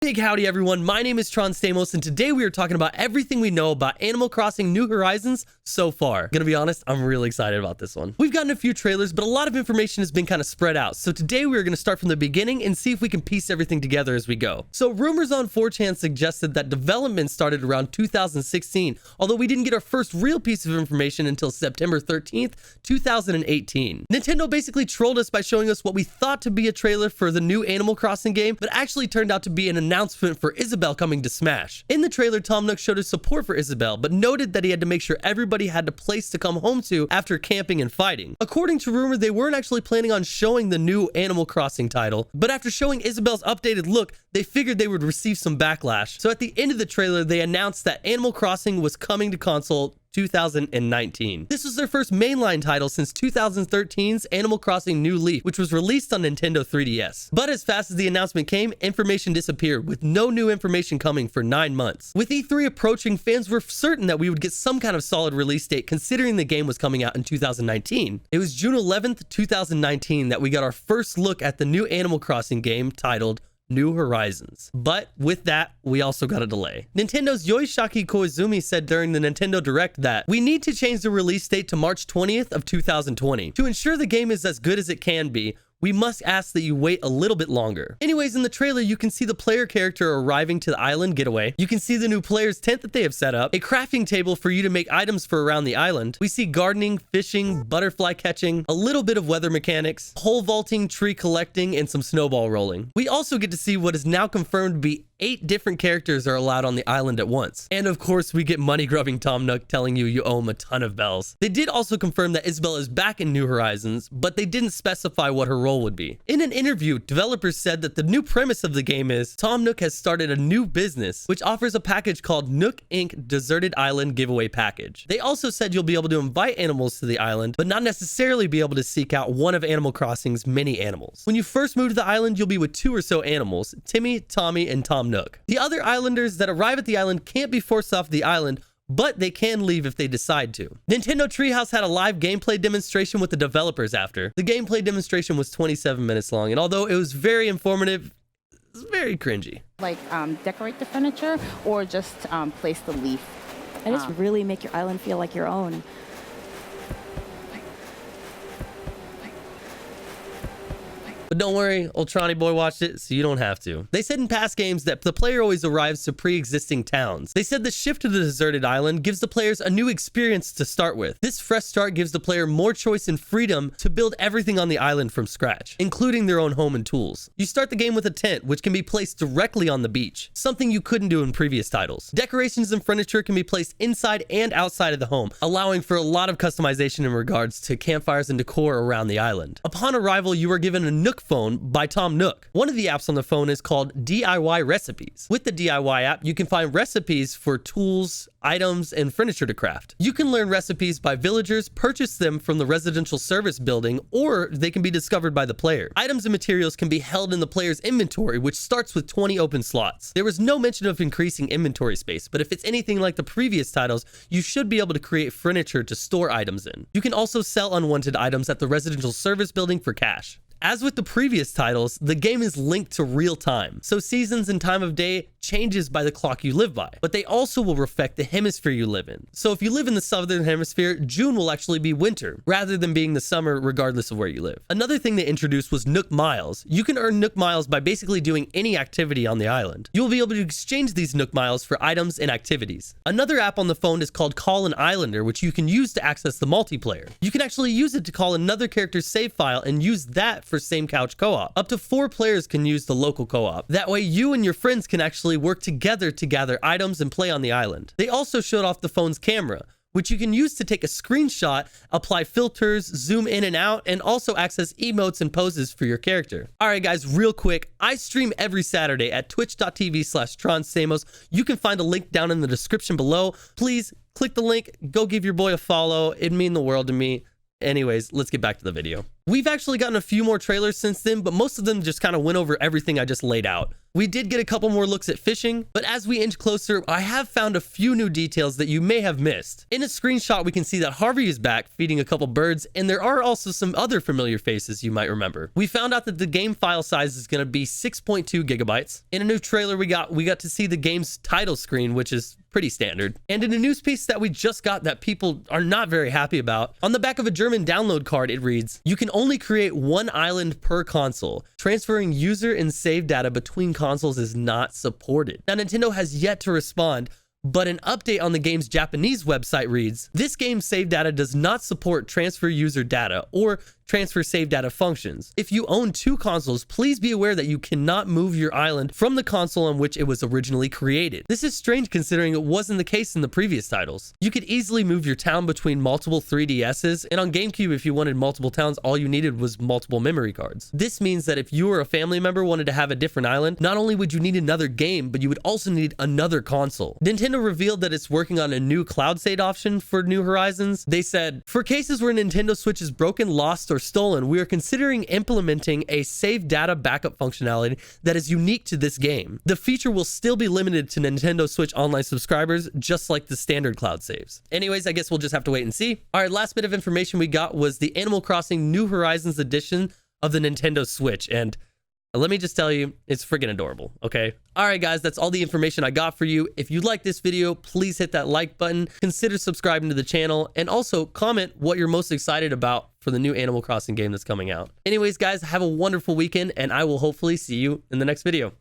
Big howdy everyone, my name is Tron Stamos and today we are talking about everything we know about Animal Crossing New Horizons so far. Gonna be honest, I'm really excited about this one. We've gotten a few trailers, but a lot of information has been kind of spread out. So today we are gonna start from the beginning and see if we can piece everything together as we go. So rumors on 4chan suggested that development started around 2016, although we didn't get our first real piece of information until September 13th, 2018. Nintendo basically trolled us by showing us what we thought to be a trailer for the new Animal Crossing game, but actually turned out to be an announcement for Isabelle coming to Smash. In the trailer, Tom Nook showed his support for Isabelle, but noted that he had to make sure everybody had a place to come home to after camping and fighting. According to rumor, they weren't actually planning on showing the new Animal Crossing title, but after showing Isabelle's updated look, they figured they would receive some backlash. So at the end of the trailer, they announced that Animal Crossing was coming to console 2019. This was their first mainline title since 2013's Animal Crossing New Leaf, which was released on Nintendo 3DS. But as fast as the announcement came, information disappeared, with no new information coming for 9 months. With E3 approaching, fans were certain that we would get some kind of solid release date considering the game was coming out in 2019. It was June 11th, 2019 that we got our first look at the new Animal Crossing game titled New Horizons. But with that, we also got a delay. Nintendo's Yoshihiko Koizumi said during the Nintendo Direct that we need to change the release date to March 20th of 2020. To ensure the game is as good as it can be, we must ask that you wait a little bit longer. Anyways, in the trailer, you can see the player character arriving to the island getaway. You can see the new player's tent that they have set up, a crafting table for you to make items for around the island. We see gardening, fishing, butterfly catching, a little bit of weather mechanics, pole vaulting, tree collecting, and some snowball rolling. We also get to see what is now confirmed to be 8 different characters are allowed on the island at once. And of course, we get money-grubbing Tom Nook telling you owe him a ton of bells. They did also confirm that Isabelle is back in New Horizons, but they didn't specify what her role would be. In an interview, developers said that the new premise of the game is Tom Nook has started a new business, which offers a package called Nook Inc. Deserted Island Giveaway Package. They also said you'll be able to invite animals to the island, but not necessarily be able to seek out one of Animal Crossing's many animals. When you first move to the island, you'll be with 2 or so animals, Timmy, Tommy, and Tom Nook. The other islanders that arrive at the island can't be forced off the island, but they can leave if they decide to. Nintendo Treehouse had a live gameplay demonstration with the developers after. The gameplay demonstration was 27 minutes long, and although it was very informative, it was very cringy. Like decorate the furniture or just place the leaf. And just really make your island feel like your own. But don't worry, Ultrani Boy watched it, so you don't have to. They said in past games that the player always arrives to pre-existing towns. They said the shift to the deserted island gives the players a new experience to start with. This fresh start gives the player more choice and freedom to build everything on the island from scratch, including their own home and tools. You start the game with a tent, which can be placed directly on the beach, something you couldn't do in previous titles. Decorations and furniture can be placed inside and outside of the home, allowing for a lot of customization in regards to campfires and decor around the island. Upon arrival, you are given a Nook phone by Tom Nook. One of the apps on the phone is called DIY Recipes. With the DIY app, you can find recipes for tools, items, and furniture to craft. You can learn recipes by villagers, purchase them from the residential service building, or they can be discovered by the player. Items and materials can be held in the player's inventory, which starts with 20 open slots. There was no mention of increasing inventory space, but if it's anything like the previous titles, you should be able to create furniture to store items in. You can also sell unwanted items at the residential service building for cash. As with the previous titles, the game is linked to real time, so seasons and time of day changes by the clock you live by, but they also will reflect the hemisphere you live in. So if you live in the southern hemisphere, June will actually be winter, rather than being the summer regardless of where you live. Another thing they introduced was Nook Miles. You can earn Nook Miles by basically doing any activity on the island. You will be able to exchange these Nook Miles for items and activities. Another app on the phone is called Call an Islander, which you can use to access the multiplayer. You can actually use it to call another character's save file and use that for same couch co-op. Up to 4 players can use the local co-op. That way you and your friends can actually work together to gather items and play on the island. They also showed off the phone's camera, which you can use to take a screenshot, apply filters, zoom in and out, and also access emotes and poses for your character. Alright guys, real quick, I stream every Saturday at twitch.tv/TronStamos. You can find a link down in the description below. Please click the link, go give your boy a follow. It'd mean the world to me. Anyways, let's get back to the video. We've actually gotten a few more trailers since then, but most of them just kind of went over everything I just laid out. We did get a couple more looks at fishing, but as we inch closer, I have found a few new details that you may have missed. In a screenshot, we can see that Harvey is back feeding a couple birds, and there are also some other familiar faces you might remember. We found out that the game file size is going to be 6.2 gigabytes. In a new trailer we got to see the game's title screen, which is pretty standard. And in a news piece that we just got that people are not very happy about, on the back of a German download card, it reads, "You can only create one island per console. Transferring user and save data between consoles is not supported." Now, Nintendo has yet to respond, but an update on the game's Japanese website reads, "This game's save data does not support transfer user data or transfer save data functions. If you own two consoles, please be aware that you cannot move your island from the console on which it was originally created." This is strange considering it wasn't the case in the previous titles. You could easily move your town between multiple 3DSs, and on GameCube, if you wanted multiple towns, all you needed was multiple memory cards. This means that if you or a family member wanted to have a different island, not only would you need another game, but you would also need another console. Nintendo revealed that it's working on a new cloud save option for New Horizons. They said, "For cases where Nintendo Switch is broken, lost, or stolen, we are considering implementing a save data backup functionality that is unique to this game. The feature will still be limited to Nintendo Switch Online subscribers, just like the standard cloud saves." Anyways, I guess we'll just have to wait and see. All right, last bit of information we got was the Animal Crossing New Horizons edition of the Nintendo Switch, and let me just tell you, it's friggin' adorable, okay? All right, guys, that's all the information I got for you. If you like this video, please hit that like button, consider subscribing to the channel, and also comment what you're most excited about for the new Animal Crossing game that's coming out. Anyways, guys, have a wonderful weekend, and I will hopefully see you in the next video.